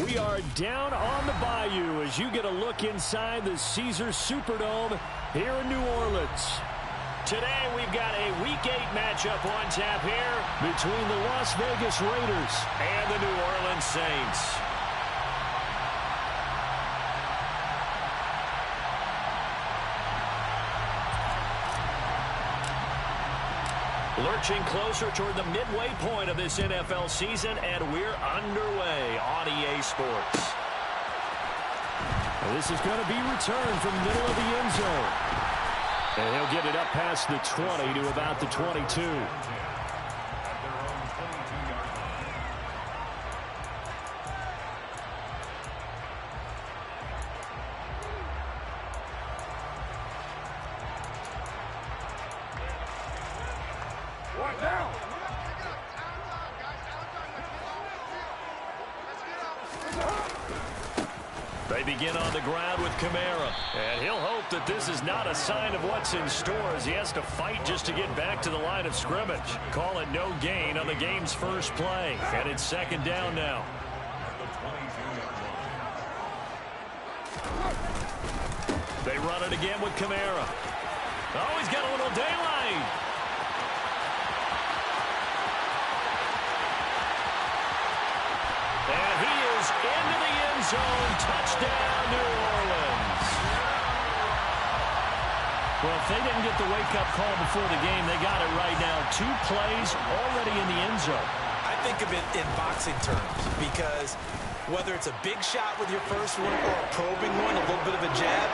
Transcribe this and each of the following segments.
We are down on the bayou as you get a look inside the Caesars Superdome here in New Orleans. Today we've got a Week 8 matchup on tap here between the Las Vegas Raiders and the New Orleans Saints. Lurching closer toward the midway point of this NFL season, and we're underway on EA Sports. Well, this is going to be returned from the middle of the end zone. And he'll get it up past the 20 to about the 22. They begin on the ground with Kamara, and he'll hope that this is not a sign of what's in store as he has to fight just to get back to the line of scrimmage. Call it no gain on the game's first play, and it's second down now. They run it again with Kamara. Oh, he's got a little daylight. And he is into the end zone. Touchdown, New Orleans. Well, if they didn't get the wake-up call before the game, they got it right now. 2 plays already in the end zone. I think of it in boxing terms because whether it's a big shot with your first one or a probing one, a little bit of a jab,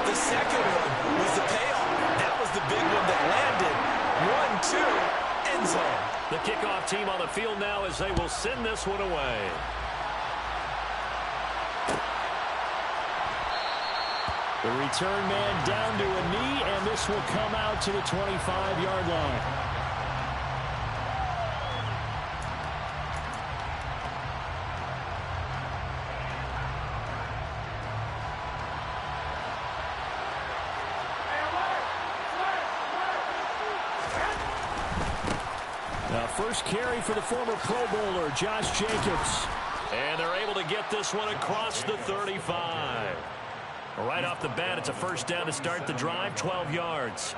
the second one was the payoff. That was the big one that landed. 1-2, end zone. The kickoff team on the field now as they will send this one away. The return man down to a knee, and this will come out to the 25-yard line. Now, first carry for the former Pro Bowler, Josh Jacobs. And they're able to get this one across the 35. Right off the bat, it's a first down to start the drive, 12 yards.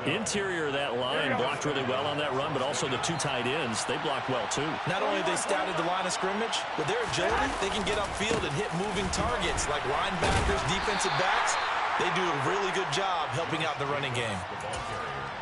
Interior of that line blocked really well on that run, but also the 2 tight ends, they blocked well too. Not only they scouted the line of scrimmage, with their agility, they can get upfield and hit moving targets like linebackers, defensive backs. They do a really good job helping out the running game.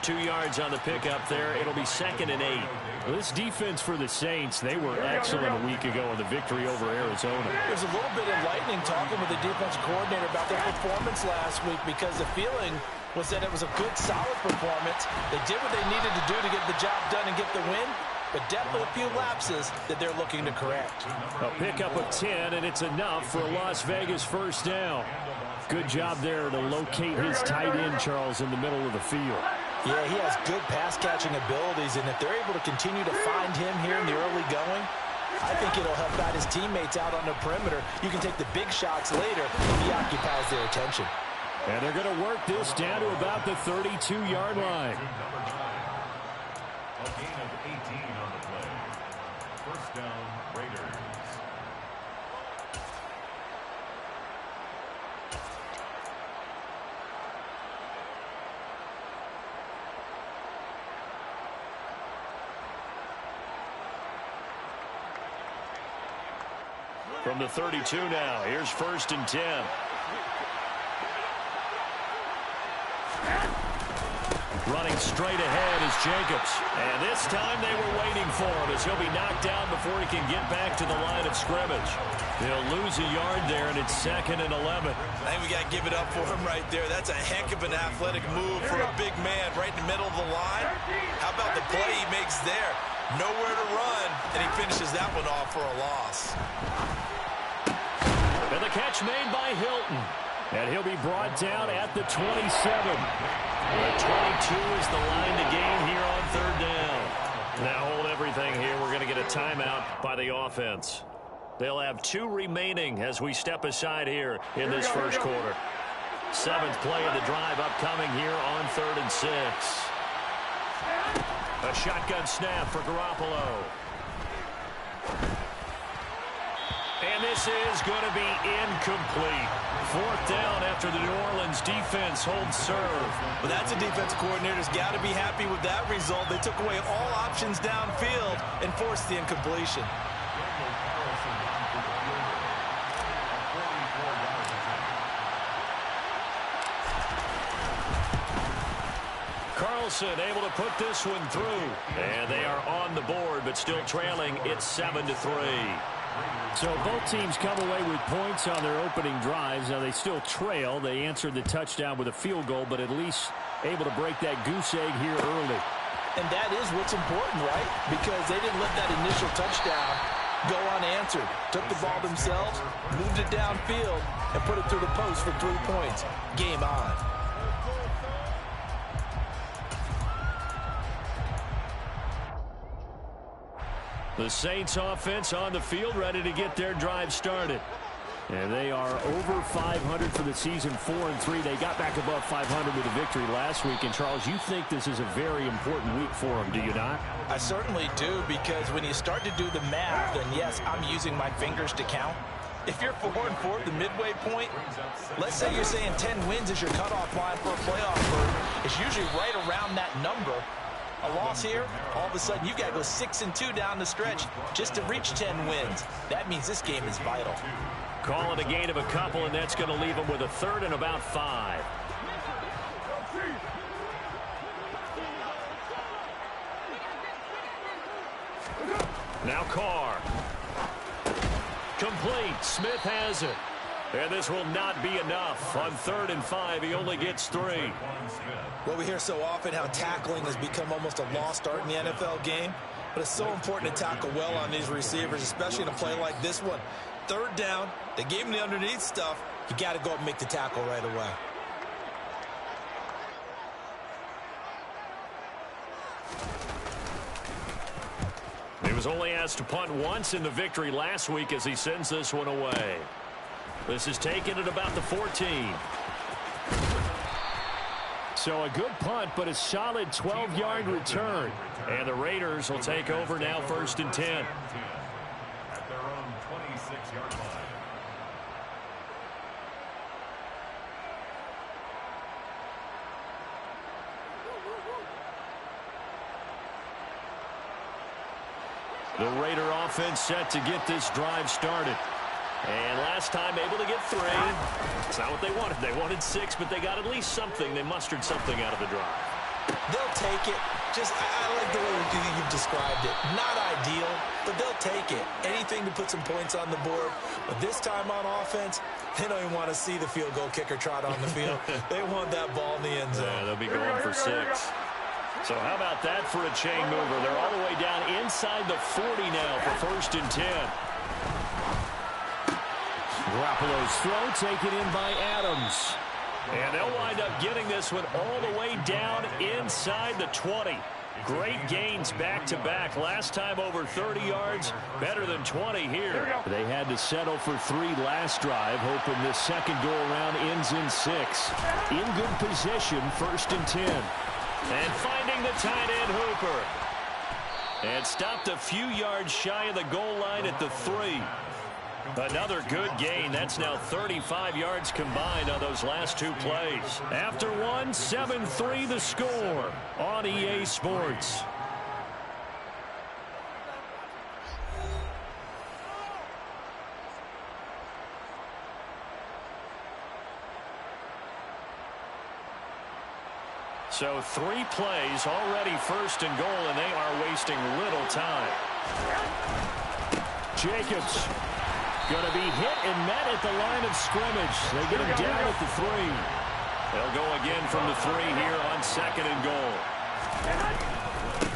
2 yards on the pickup there. It'll be second and 8. Well, this defense for the Saints, they were excellent a week ago in the victory over Arizona. There's a little bit enlightening talking with the defensive coordinator about their performance last week because the feeling was that it was a good, solid performance. They did what they needed to do to get the job done and get the win, but definitely a few lapses that they're looking to correct. A pickup of 10, and it's enough for a Las Vegas first down. Good job there to locate his tight end, Charles, in the middle of the field. Yeah, he has good pass-catching abilities, and if they're able to continue to find him here in the early going, I think it'll help out his teammates out on the perimeter. You can take the big shots later if he occupies their attention. And they're going to work this down to about the 32-yard line. A gain of 18 on the play. First down, Raiders. From the 32 now, here's first and 10. Running straight ahead is Jacobs. And this time they were waiting for him as he'll be knocked down before he can get back to the line of scrimmage. He'll lose a yard there, and it's second and 11. I think we got to give it up for him right there. That's a heck of an athletic move for a big man right in the middle of the line. How about the play he makes there? Nowhere to run, and he finishes that one off for a loss. And the catch made by Hilton. And he'll be brought down at the 27. The 22 is the line to gain here on third down. Now hold everything here. We're going to get a timeout by the offense. They'll have 2 remaining as we step aside here in this first quarter. 7th play of the drive upcoming here on 3rd and 6. A shotgun snap for Garoppolo. And this is going to be incomplete. Fourth down after the New Orleans defense holds serve. Well, that's a defensive coordinator's got to be happy with that result. They took away all options downfield and forced the incompletion. Carlson able to put this one through. And they are on the board, but still trailing. It's 7-3. So both teams come away with points on their opening drives. Now they still trail. They answered the touchdown with a field goal, but at least able to break that goose egg here early. And that is what's important, right? Because they didn't let that initial touchdown go unanswered. Took the ball themselves, moved it downfield, and put it through the post for 3 points. Game on. The Saints offense on the field, ready to get their drive started. And they are over 500 for the season, 4-3. They got back above 500 with a victory last week. And, Charles, you think this is a very important week for them, do you not? I certainly do, because when you start to do the math, and yes, I'm using my fingers to count. If you're 4-4 at the midway point, let's say you're saying 10 wins is your cutoff line for a playoff berth. It's usually right around that number. A loss here, all of a sudden you've got to go 6-2 down the stretch just to reach 10 wins. That means this game is vital. Call it a gain of a couple, and that's going to leave them with a third and about 5. Now Carr. Complete. Smith has it. And this will not be enough. On 3rd and 5, he only gets 3. Well, we hear so often how tackling has become almost a lost art in the NFL game. But it's so important to tackle well on these receivers, especially in a play like this one. 3rd down, they gave him the underneath stuff. You got to go up and make the tackle right away. He was only asked to punt once in the victory last week as he sends this one away. This is taken at about the 14. So a good punt, but a solid 12-yard return. And the Raiders will take over now, 1st and 10. At their own 26-yard line. The Raider offense set to get this drive started. And last time able to get 3. It's not what they wanted. They wanted 6, but they got at least something. They mustered something out of the drive. They'll take it. I like the way you've described it. Not ideal, but they'll take it. Anything to put some points on the board. But this time on offense, they don't even want to see the field goal kicker trot on the field. They want that ball in the end zone. Yeah, they'll be going for 6. So how about that for a chain mover? They're all the way down inside the 40 now for 1st and 10. Garoppolo's throw taken in by Adams. And they'll wind up getting this one all the way down inside the 20. Great gains back-to-back. Last time over 30 yards, better than 20 here. They had to settle for 3 last drive, hoping this second go-around ends in 6. In good position, 1st and 10. And finding the tight end Hooper. And stopped a few yards shy of the goal line at the 3. Another good gain. That's now 35 yards combined on those last 2 plays. After one, 7-3 the score on EA Sports. So 3 plays, already 1st and goal, and they are wasting little time. Jacobs going to be hit and met at the line of scrimmage. They get him down at the 3. They'll go again from the 3 here on 2nd and goal.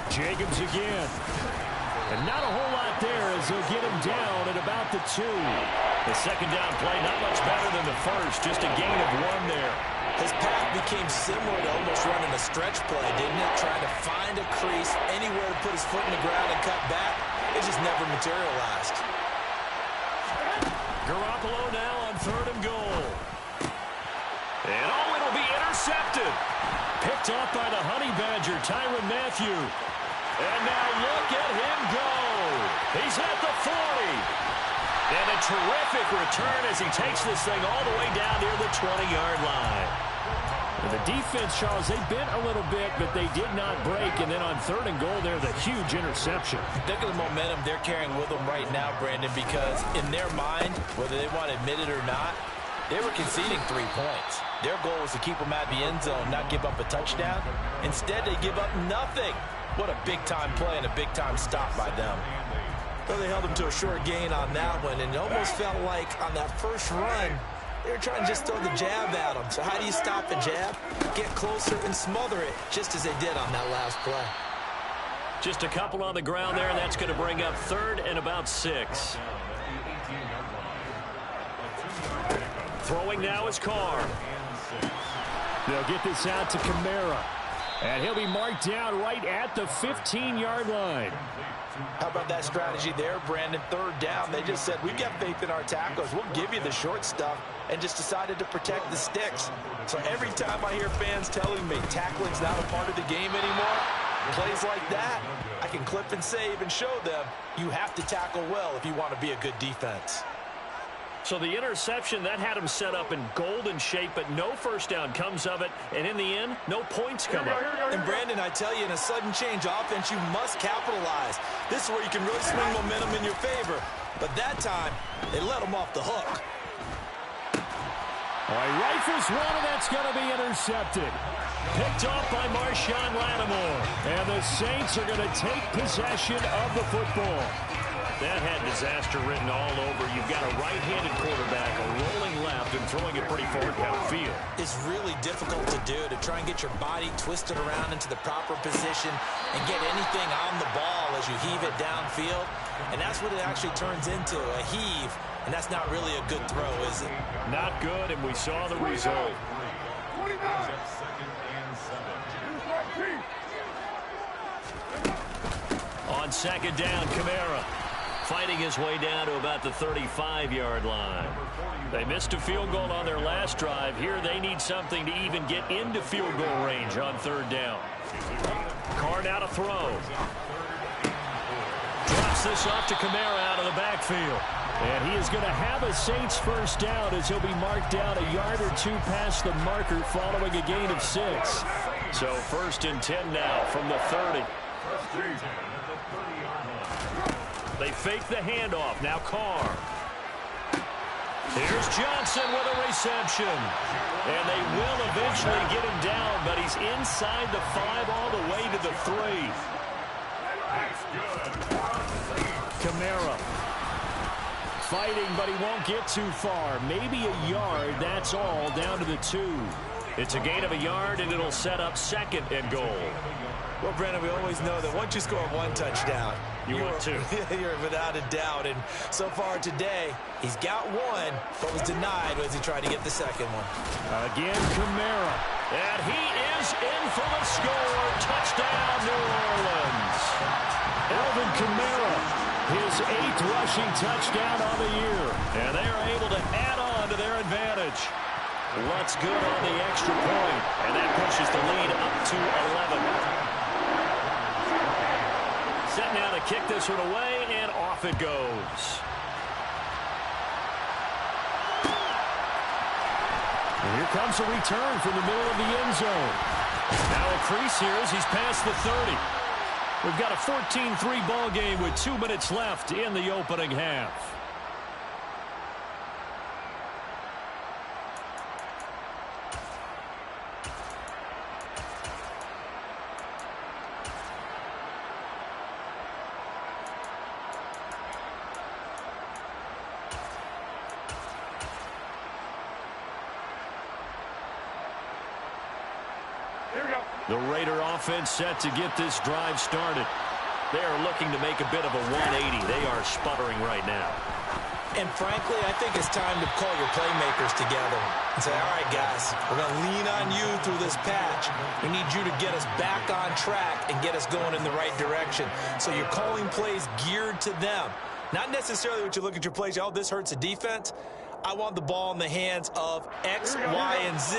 Jacobs again. And not a whole lot there as they'll get him down at about the 2. The second down play, not much better than the first, just a gain of 1 there. His path became similar to almost running a stretch play, didn't it? Trying to find a crease, anywhere to put his foot in the ground and cut back. It just never materialized. Garoppolo now on 3rd and goal. And it'll be intercepted. Picked off by the Honey Badger, Tyrann Mathieu. And now look at him go. He's at the 40. And a terrific return as he takes this thing all the way down near the 20-yard line. And the defense, Charles, they bent a little bit, but they did not break. And then on 3rd and goal there, the huge interception. Think of the momentum they're carrying with them right now, Brandon, because in their mind, whether they want to admit it or not, they were conceding 3 points. Their goal was to keep them at the end zone, not give up a touchdown. Instead, they give up nothing. What a big-time play and a big-time stop by them. Well, they held them to a short gain on that one, and it almost felt like on that first run, they were trying to just throw the jab at them. So how do you stop the jab? Get closer and smother it, just as they did on that last play. Just a couple on the ground there, and that's going to bring up 3rd and about 6. Throwing now is Carr. They'll get this out to Kamara. And he'll be marked down right at the 15-yard line. How about that strategy there, Brandon? 3rd down, they just said, we've got faith in our tackles. We'll give you the short stuff, and just decided to protect the sticks. So every time I hear fans telling me tackling's not a part of the game anymore, plays like that, I can clip and save and show them you have to tackle well if you want to be a good defense. So the interception, that had him set up in golden shape, but no first down comes of it. And in the end, no points come up. And Brandon, I tell you, in a sudden change offense, you must capitalize. This is where you can really swing momentum in your favor. But that time, they let him off the hook. All right, rifles one, and that's going to be intercepted. Picked off by Marshawn Lattimore. And the Saints are going to take possession of the football. That had disaster written all over. You've got a right-handed quarterback, a rolling left, and throwing it pretty far downfield. It's really difficult to do, to try and get your body twisted around into the proper position and get anything on the ball as you heave it downfield. And that's what it actually turns into, a heave. And that's not really a good throw, is it? Not good, and we saw the result. On 2nd down, Kamara fighting his way down to about the 35-yard line. They missed a field goal on their last drive. Here they need something to even get into field goal range on 3rd down. Carr now to throw. Drops this off to Kamara out of the backfield. And he is going to have a Saints first down as he'll be marked down a yard or 2 past the marker following a gain of 6. So 1st and 10 now from the 30. They fake the handoff. Now Carr. Here's Johnson with a reception. And they will eventually get him down, but he's inside the 5 all the way to the 3. Kamara fighting, but he won't get too far. Maybe a yard, that's all, down to the 2. It's a gain of a yard, and it'll set up 2nd and goal. Well, Brandon, we always know that once you score 1 touchdown, you're 2. You're without a doubt. And so far today, he's got 1, but was denied as he tried to get the 2nd one. Again, Kamara. And he is in for the score. Touchdown, New Orleans. Alvin Kamara, his 8th rushing touchdown on the year. And they are able to add on to their advantage. What's good on the extra point, and that pushes the lead up to 11. Set now to kick this one away, and off it goes. And here comes a return from the middle of the end zone. Now a crease here as he's past the 30. We've got a 14-3 ball game with 2 minutes left in the opening half. The Raider offense set to get this drive started. They are looking to make a bit of a 180. They are sputtering right now. And frankly, I think it's time to call your playmakers together and say, all right, guys, we're going to lean on you through this patch. We need you to get us back on track and get us going in the right direction. So you're calling plays geared to them. Not necessarily what you look at your plays, oh, this hurts the defense. I want the ball in the hands of X, Y, and Z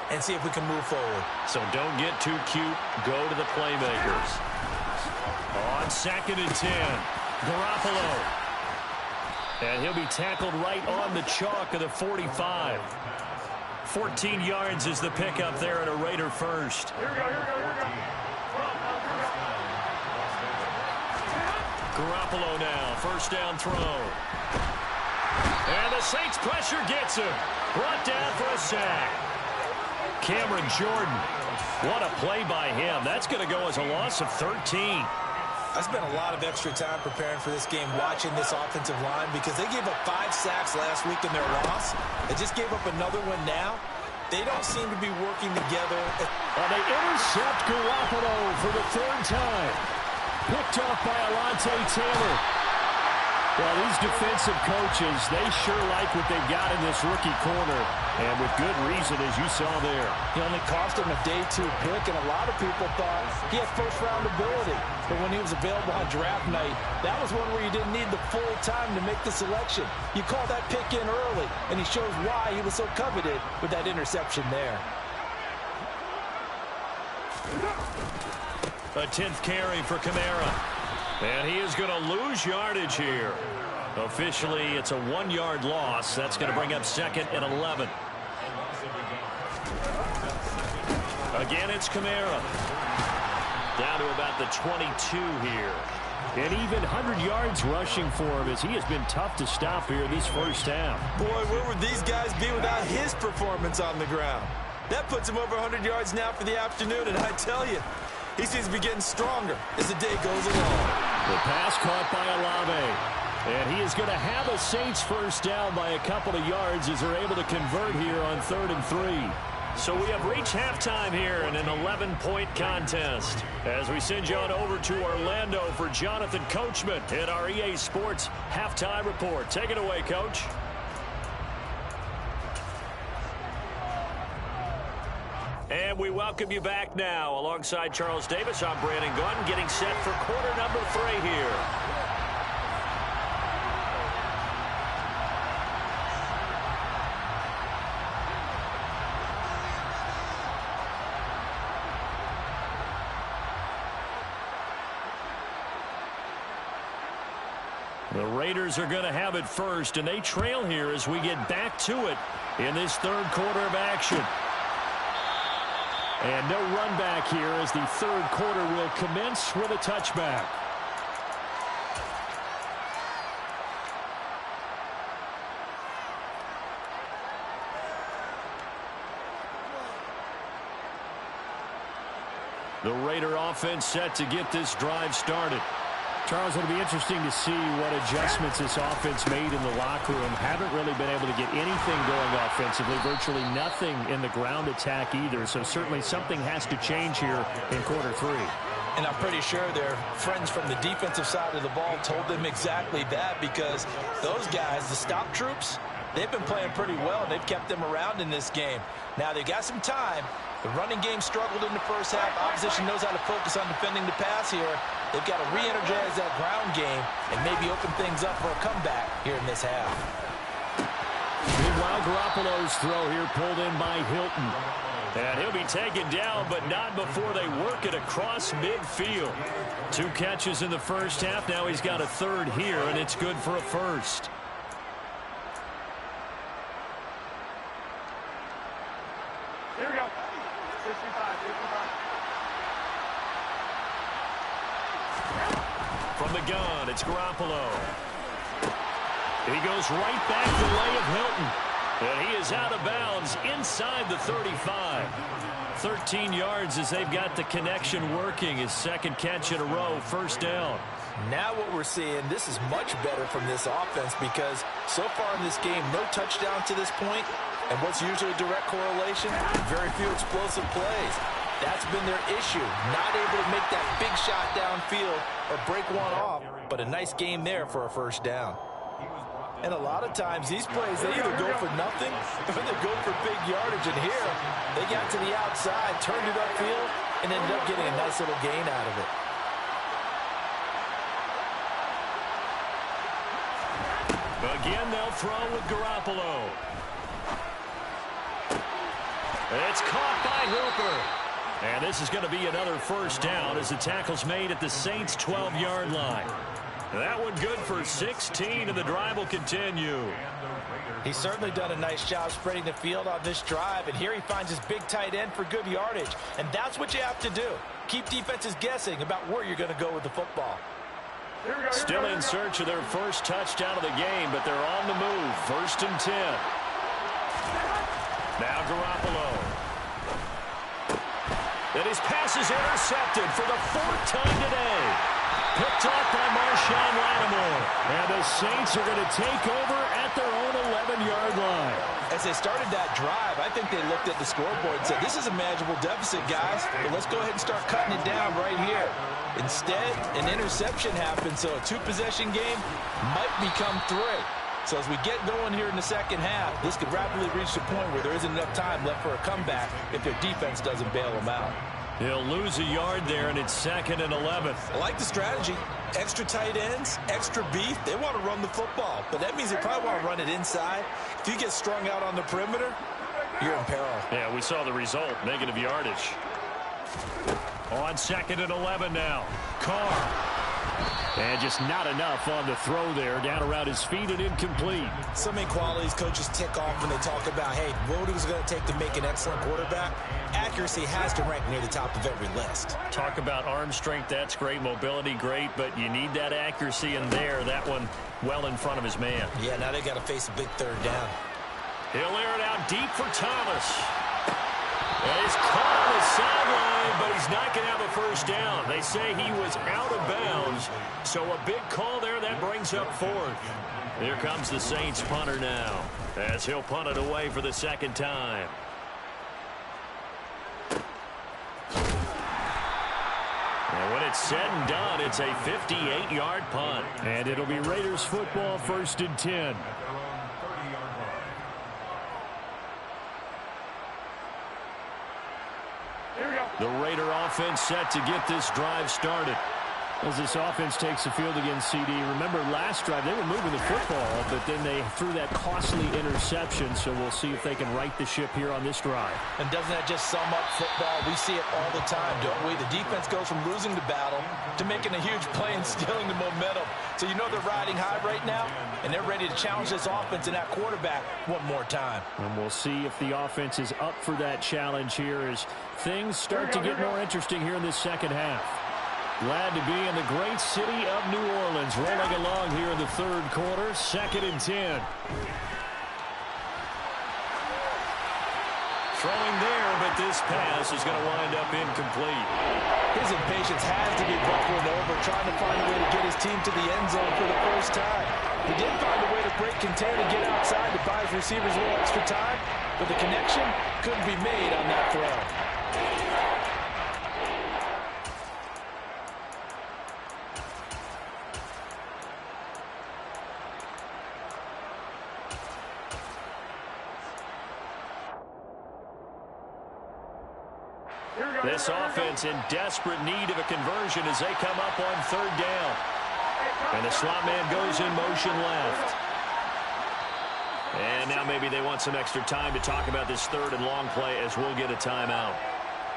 and see if we can move forward. So don't get too cute. Go to the playmakers. On 2nd and 10, Garoppolo. And he'll be tackled right on the chalk of the 45. 14 yards is the pickup there at a Raider first. Garoppolo now, first down throw. And the Saints pressure gets him. Brought down for a sack. Cameron Jordan. What a play by him. That's going to go as a loss of 13. I spent a lot of extra time preparing for this game watching this offensive line because they gave up 5 sacks last week in their loss. They just gave up another one now. They don't seem to be working together. They intercept Garoppolo for the 3rd time. Picked off by Alontae Taylor. Well, these defensive coaches, they sure like what they've got in this rookie corner. And with good reason, as you saw there. He only cost him a day 2 pick, and a lot of people thought he had first-round ability. But when he was available on draft night, that was one where you didn't need the full time to make the selection. You call that pick in early, and he shows why he was so coveted with that interception there. A 10th carry for Kamara. And he is going to lose yardage here. Officially, it's a 1-yard loss. That's going to bring up 2nd and 11. Again, it's Kamara. Down to about the 22 here. And even 100 yards rushing for him as he has been tough to stop here this first half. Boy, where would these guys be without his performance on the ground? That puts him over 100 yards now for the afternoon, and I tell you, he seems to be getting stronger as the day goes along. The pass caught by Olave. And he is going to have a Saints first down by a couple of yards as they're able to convert here on 3rd and 3. So we have reached halftime here in an 11-point contest. As we send you on over to Orlando for Jonathan Coachman in our EA Sports Halftime Report. Take it away, Coach. And we welcome you back now. Alongside Charles Davis, I'm Brandon Gunn, getting set for quarter number 3 here. The Raiders are going to have it first, and they trail here as we get back to it in this 3rd quarter of action. And no run back here as the 3rd quarter will commence with a touchback. The Raider offense set to get this drive started. Charles, it'll be interesting to see what adjustments this offense made in the locker room. Haven't really been able to get anything going offensively, virtually nothing in the ground attack either. So certainly something has to change here in quarter 3. And I'm pretty sure their friends from the defensive side of the ball told them exactly that, because those guys, the stop troops, they've been playing pretty well, and they've kept them around in this game. Now, they got some time. The running game struggled in the first half. Opposition knows how to focus on defending the pass here. They've got to re-energize that ground game and maybe open things up for a comeback here in this half. Meanwhile, Garoppolo's throw here pulled in by Hilton. And he'll be taken down, but not before they work it across midfield. 2 catches in the first half. Now he's got a 3rd here, and it's good for a first. Here we go. 55. From the gun, it's Garoppolo. He goes right back the way of Hilton. And he is out of bounds inside the 35. 13 yards as they've got the connection working. His 2nd catch in a row, first down. Now what we're seeing, this is much better from this offense, because so far in this game, no touchdown to this point. And what's usually a direct correlation? Very few explosive plays. That's been their issue. Not able to make that big shot downfield or break one off, but a nice game there for a first down. And a lot of times, these plays, they either go for nothing or they go for big yardage. And here, they got to the outside, turned it upfield, and ended up getting a nice little gain out of it. Again, they'll throw with Garoppolo. It's caught by Hooper. And this is going to be another first down as the tackle's made at the Saints' 12-yard line. That one good for 16, and the drive will continue. He's certainly done a nice job spreading the field on this drive, and here he finds his big tight end for good yardage. And that's what you have to do. Keep defenses guessing about where you're going to go with the football. Still in search of their first touchdown of the game, but they're on the move. 1st and 10. Now Garoppolo. And his pass is intercepted for the 4th time today. Picked off by Marshawn Lattimore. And the Saints are going to take over at their own 11-yard line. As they started that drive, I think they looked at the scoreboard and said, this is a manageable deficit, guys, but let's go ahead and start cutting it down right here. Instead, an interception happened, so a 2-possession game might become 3. So as we get going here in the second half, this could rapidly reach the point where there isn't enough time left for a comeback if their defense doesn't bail them out. He'll lose a yard there, and it's 2nd and 11. I like the strategy. Extra tight ends, extra beef. They want to run the football, but that means they probably want to run it inside. If you get strung out on the perimeter, you're in peril. Yeah, we saw the result, negative yardage. On 2nd and 11 now. Carr. And just not enough on the throw there. Down around his feet and incomplete. So many qualities coaches tick off when they talk about, hey, what is it going to take to make an excellent quarterback? Accuracy has to rank near the top of every list. Talk about arm strength, that's great. Mobility, great, but you need that accuracy in there. That one well in front of his man. Yeah, now they got to face a big 3rd down. He'll air it out deep for Thomas. And he's caught on the sideline, but he's not going to have a 1st down. They say he was out of bounds, so a big call there that brings up 4th. Here comes the Saints punter now, as he'll punt it away for the 2nd time. And when it's said and done, it's a 58-yard punt. And it'll be Raiders football, 1st and 10. The Raider offense set to get this drive started. As this offense takes the field against CD, remember last drive they were moving the football, but then they threw that costly interception, so we'll see if they can right the ship here on this drive. And doesn't that just sum up football? We see it all the time, don't we? The defense goes from losing the battle to making a huge play and stealing the momentum. So you know they're riding high right now, and they're ready to challenge this offense and that quarterback one more time. And we'll see if the offense is up for that challenge here as things start to get more interesting here in this second half. Glad to be in the great city of New Orleans, rolling along here in the 3rd quarter, 2nd and 10. Throwing there, but this pass is going to wind up incomplete. His impatience has to be bubbling over, trying to find a way to get his team to the end zone for the 1st time. He did find a way to break contain and get outside to buy his receivers a little extra time, but the connection couldn't be made on that throw. This offense in desperate need of a conversion as they come up on 3rd down. And the slot man goes in motion left. And now maybe they want some extra time to talk about this 3rd and long play as we'll get a timeout.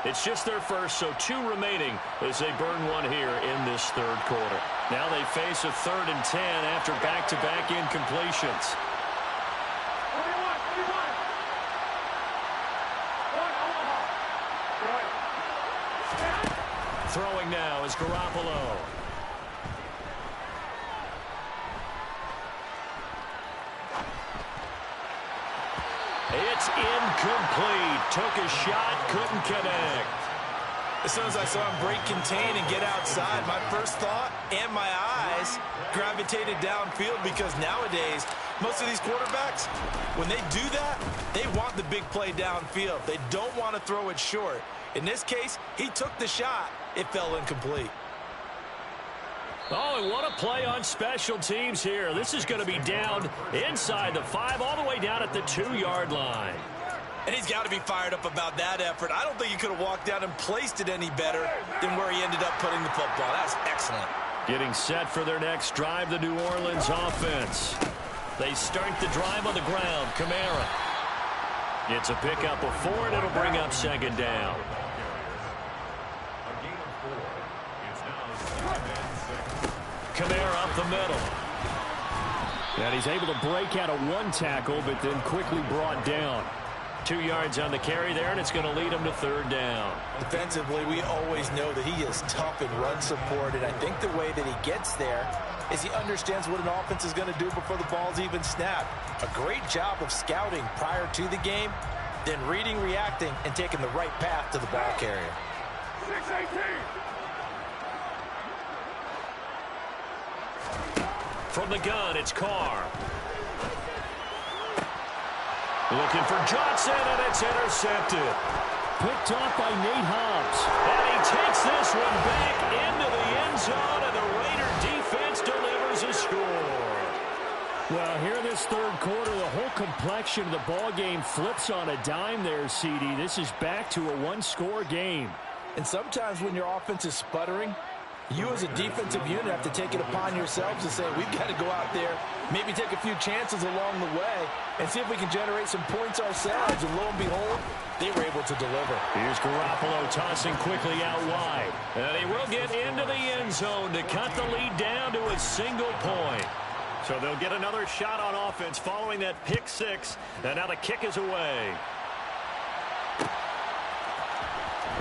It's just their first, so 2 remaining as they burn one here in this 3rd quarter. Now they face a 3rd and 10 after back-to-back incompletions. Throwing now is Garoppolo. It's incomplete. Took a shot, couldn't connect. As soon as I saw him break contain and get outside, my first thought and my eyes gravitated downfield because nowadays, most of these quarterbacks, when they do that, they want the big play downfield. They don't want to throw it short. In this case, he took the shot. It fell incomplete. Oh, and what a play on special teams here. This is going to be down inside the 5, all the way down at the 2-yard line. And he's got to be fired up about that effort. I don't think he could have walked down and placed it any better than where he ended up putting the football. That's excellent. Getting set for their next drive, the New Orleans offense. They start the drive on the ground. Kamara. It's a pickup of 4, and it'll bring up 2nd down. Kamara up the middle. And he's able to break out of one tackle, but then quickly brought down. 2 yards on the carry there, and it's going to lead him to third down. Defensively, we always know that he is tough in run support, and I think the way that he gets there is he understands what an offense is going to do before the ball's even snapped. A great job of scouting prior to the game, then reading, reacting, and taking the right path to the ball carrier. 6-18. From the gun, it's Carr. Looking for Johnson, and it's intercepted. Picked off by Nate Hobbs. And he takes this one back into the end zone, and the Raider defense delivers a score. Well, here in this third quarter, the whole complexion of the ball game flips on a dime there, CD. This is back to a one-score game. And sometimes when your offense is sputtering, you as a defensive unit have to take it upon yourselves to say, we've got to go out there, maybe take a few chances along the way, and see if we can generate some points ourselves. And lo and behold, they were able to deliver. Here's Garoppolo tossing quickly out wide. And he will get into the end zone to cut the lead down to a single point. So they'll get another shot on offense following that pick six. And now the kick is away.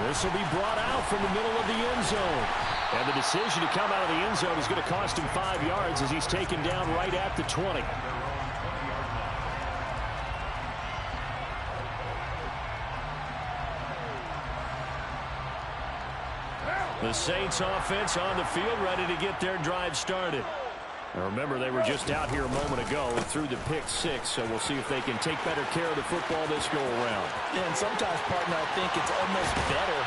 This will be brought out from the middle of the end zone. And the decision to come out of the end zone is going to cost him 5 yards as he's taken down right at the 20. The Saints offense on the field ready to get their drive started. Now remember, they were just out here a moment ago and threw the pick six, so we'll see if they can take better care of the football this go-around. Yeah, and sometimes, partner, I think it's almost better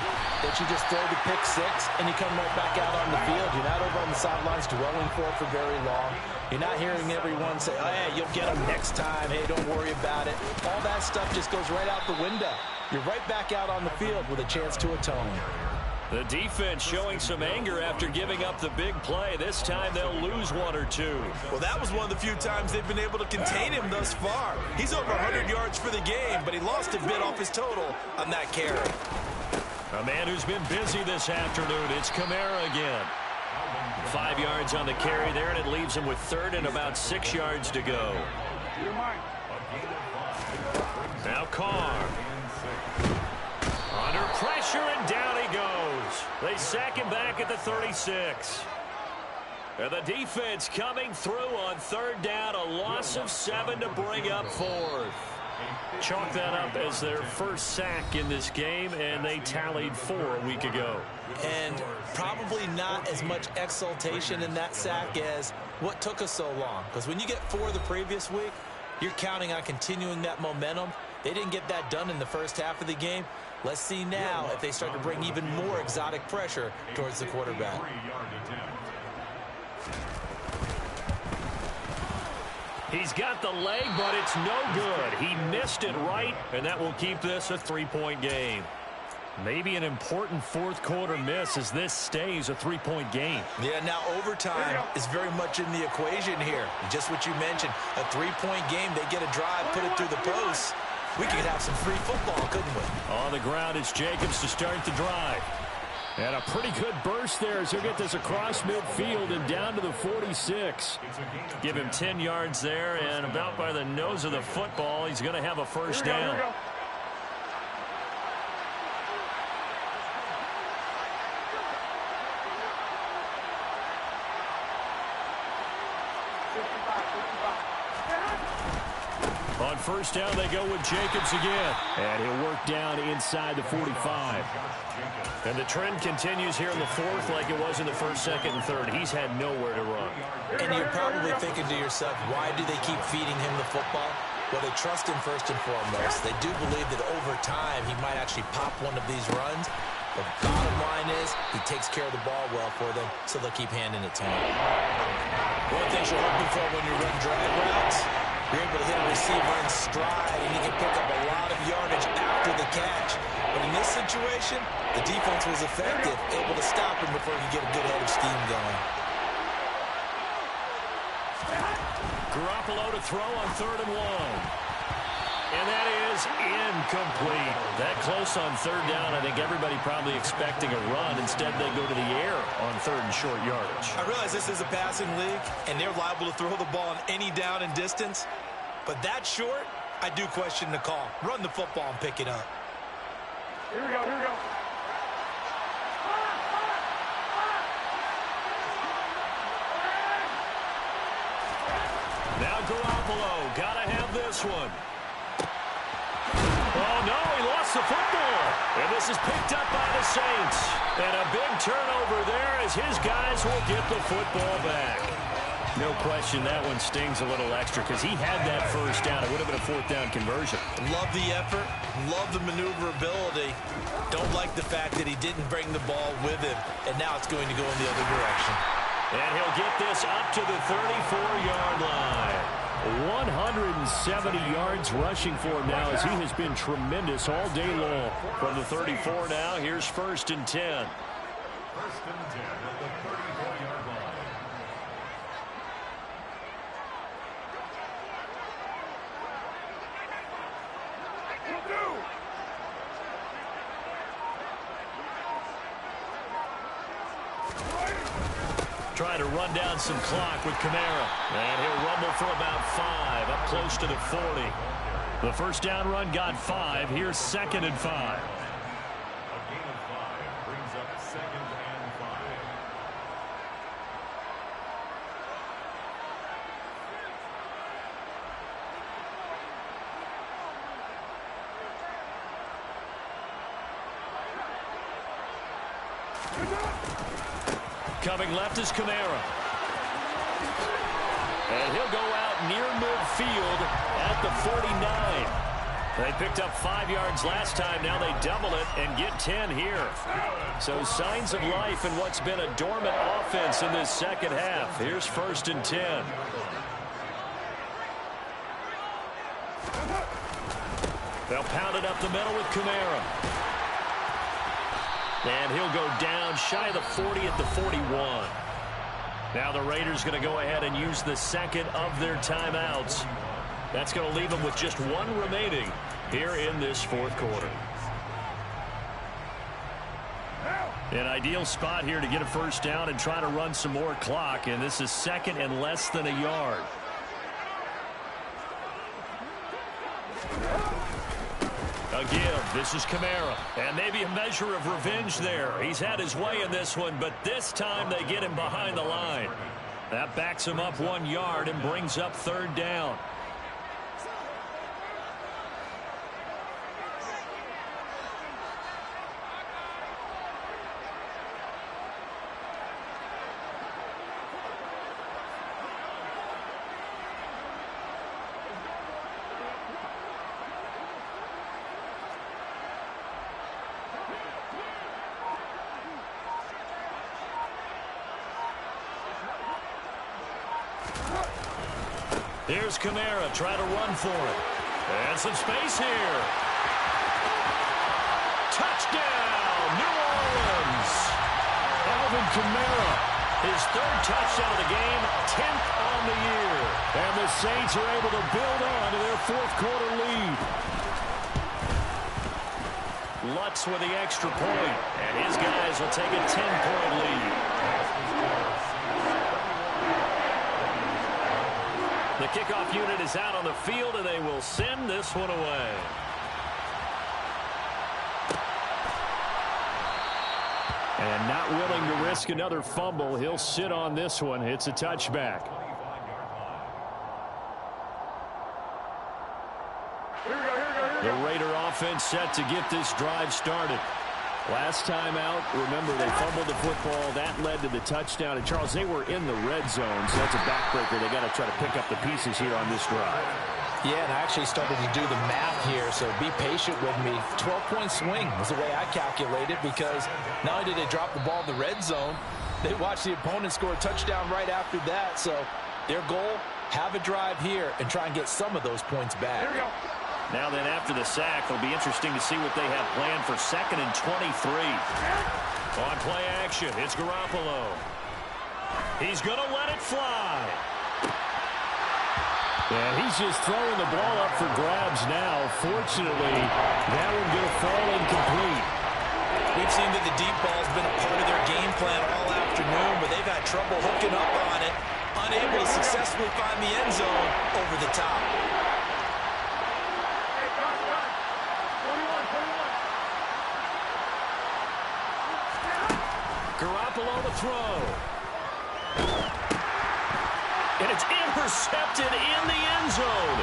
that you just throw the pick six and you come right back out on the field. You're not over on the sidelines dwelling for it for very long. You're not hearing everyone say, oh, yeah, you'll get them next time. Hey, don't worry about it. All that stuff just goes right out the window. You're right back out on the field with a chance to atone. The defense showing some anger after giving up the big play. This time they'll lose 1 or 2. Well, that was one of the few times they've been able to contain him thus far. He's over 100 yards for the game, but he lost a bit off his total on that carry. A man who's been busy this afternoon. It's Kamara again. 5 yards on the carry there, and it leaves him with third and about 6 yards to go. Now Carr. Under pressure, and down he goes. They sack him back at the 36. And the defense coming through on third down. A loss of 7 to bring up fourth. Chalk that up as their first sack in this game, and they tallied 4 a week ago. And probably not as much exultation in that sack as what took us so long. Because when you get 4 the previous week, you're counting on continuing that momentum. They didn't get that done in the first half of the game. Let's see now if they start to bring even more exotic pressure towards the quarterback. He's got the leg, but it's no good. He missed it right, and that will keep this a 3-point game. Maybe an important fourth quarter miss as this stays a 3-point game. Yeah, now overtime is very much in the equation here. Just what you mentioned, a 3-point game. They get a drive, put it through the post. We could have some free football, couldn't we? On the ground, it's Jacobs to start the drive. And a pretty good burst there as he'll get this across midfield and down to the 46. Give him 10 yards there, and about by the nose of the football, he's going to have a first down. On first down, they go with Jacobs again. And he'll work down inside the 45. And the trend continues here in the fourth like it was in the first, second, and third. He's had nowhere to run. And you're probably thinking to yourself, why do they keep feeding him the football? Well, they trust him first and foremost. They do believe that over time he might actually pop one of these runs. The bottom line is he takes care of the ball well for them, so they'll keep handing it to him. One thing you're hoping for when you run drag routes, you're able to hit a receiver in stride, and you can pick up a lot of yardage after the catch. But in this situation, the defense was effective, able to stop him before he could get a good head of steam going. Garoppolo to throw on 3rd and 1. And that is incomplete. That close on third down. I think everybody probably expecting a run. Instead, they go to the air on third and short yardage. I realize this is a passing league, and they're liable to throw the ball on any down and distance. But that short, I do question the call. Run the football and pick it up. Here we go, here we go. Now Garoppolo, gotta have this one. Oh, no, he lost the football. And this is picked up by the Saints. And a big turnover there as his guys will get the football back. No question that one stings a little extra because he had that first down. It would have been a fourth down conversion. Love the effort. Love the maneuverability. Don't like the fact that he didn't bring the ball with him. And now it's going to go in the other direction. And he'll get this up to the 34-yard line. 170 yards rushing for him now as he has been tremendous all day long. From the 34 now, here's 1st and 10. 1st and 10 at the 34-yard line. Trying to run down some clock with Kamara. And he'll rumble for about 5, up close to the 40. The first down run got 5. Here's 2nd and 5. A gain of 5 brings up 2nd and 5. Coming left is Kamara. And he'll go out near midfield at the 49. They picked up 5 yards last time. Now they double it and get 10 here. So signs of life in what's been a dormant offense in this second half. Here's 1st and 10. They'll pound it up the middle with Kamara. And he'll go down shy of the 40 at the 41. Now the Raiders going to go ahead and use the second of their timeouts. That's going to leave them with just 1 remaining here in this 4th quarter. An ideal spot here to get a first down and try to run some more clock. And this is 2nd and less than a yard. A give. This is Kamara. And maybe a measure of revenge there. He's had his way in this one, but this time they get him behind the line. That backs him up 1 yard and brings up 3rd down. Here's Kamara, try to run for it. And some space here. Touchdown, New Orleans. Alvin Kamara, his 3rd touchdown of the game, 10th on the year. And the Saints are able to build on to their 4th quarter lead. Lutz with the extra point, and his guys will take a 10-point lead. The kickoff unit is out on the field, and they will send this one away. And not willing to risk another fumble, he'll sit on this one. It's a touchback. The Raider offense set to get this drive started. Last time out, remember, they fumbled the football. That led to the touchdown. And, Charles, they were in the red zone, so that's a backbreaker. They got to try to pick up the pieces here on this drive. Yeah, and I actually started to do the math here, so be patient with me. 12-point swing is the way I calculate it, because not only did they drop the ball in the red zone, they watched the opponent score a touchdown right after that. So their goal, have a drive here and try and get some of those points back. Here we go. Now then, after the sack, it'll be interesting to see what they have planned for 2nd and 23. On play action, it's Garoppolo. He's going to let it fly. And he's just throwing the ball up for grabs now. Fortunately, that one going to fall incomplete. We've seen that the deep ball has been a part of their game plan all afternoon, but they've had trouble hooking up on it, unable to successfully find the end zone over the top. Garoppolo to throw. And it's intercepted in the end zone.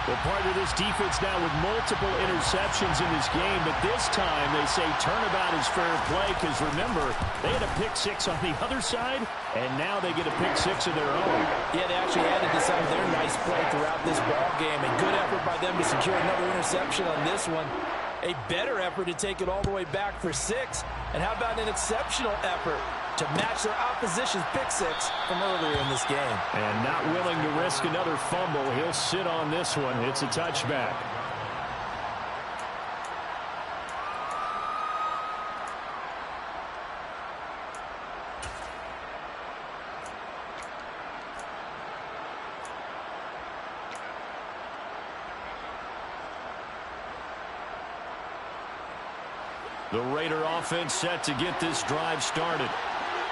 Well, part of this defense now with multiple interceptions in this game, but this time they say turnabout is fair play because, remember, they had a pick six on the other side, and now they get a pick six of their own. Yeah, they actually added to some of their nice play throughout this ball game. A good effort by them to secure another interception on this one. A better effort to take it all the way back for 6. And how about an exceptional effort to match their opposition's pick six from earlier in this game. And not willing to risk another fumble. He'll sit on this one. It's a touchback. The Raider offense set to get this drive started.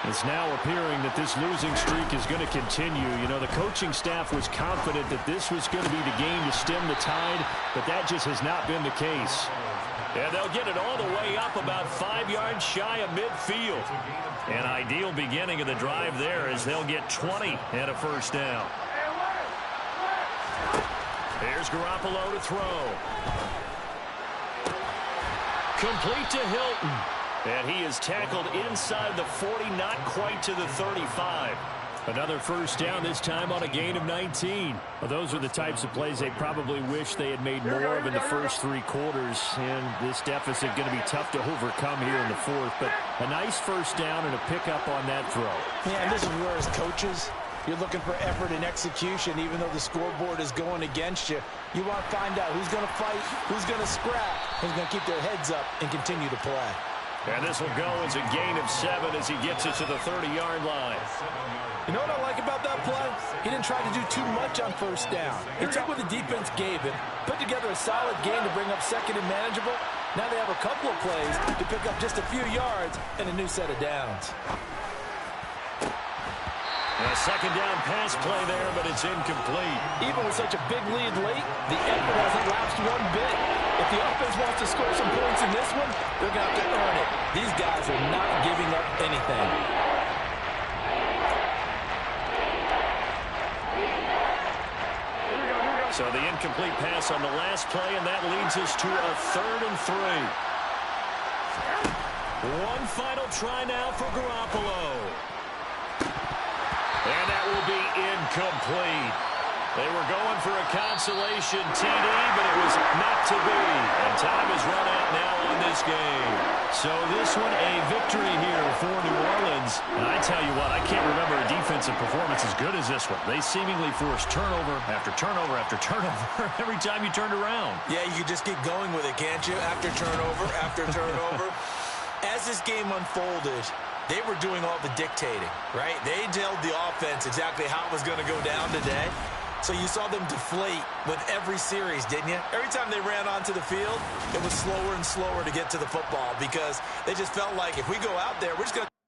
It's now appearing that this losing streak is going to continue. You know, the coaching staff was confident that this was going to be the game to stem the tide, but that just has not been the case. And they'll get it all the way up about 5 yards shy of midfield. An ideal beginning of the drive there as they'll get 20 and a first down. Here's Garoppolo to throw. Complete to Hilton. And he is tackled inside the 40, not quite to the 35. Another first down, this time on a gain of 19. Well, those are the types of plays they probably wish they had made more of in the first 3 quarters. And this deficit going to be tough to overcome here in the 4th. But a nice first down and a pickup on that throw. Yeah, and this is where as coaches, you're looking for effort and execution, even though the scoreboard is going against you. You want to find out who's going to fight, who's going to scrap, who's going to keep their heads up and continue to play. And this will go as a gain of 7 as he gets it to the 30-yard line. You know what I like about that play? He didn't try to do too much on first down. He took what the defense gave him, put together a solid game to bring up second and manageable. Now they have a couple of plays to pick up just a few yards and a new set of downs. A second down pass play there, but it's incomplete. Even with such a big lead late, the effort hasn't lapsed one bit. If the offense wants to score some points in this one, they're going to have to earn it. These guys are not giving up anything. So the incomplete pass on the last play, and that leads us to a 3rd and 3. One final try now for Garoppolo. And that will be incomplete. They were going for a consolation TD, but it was not to be. And time has run out now on this game. So this one a victory here for New Orleans. And I tell you what, I can't remember a defensive performance as good as this one. They seemingly forced turnover after turnover after turnover every time you turned around. Yeah, you can just keep going with it, can't you? After turnover, after turnover. As this game unfolded, they were doing all the dictating, right? They told the offense exactly how it was going to go down today. So you saw them deflate with every series, didn't you? Every time they ran onto the field, it was slower and slower to get to the football because they just felt like if we go out there, we're just going to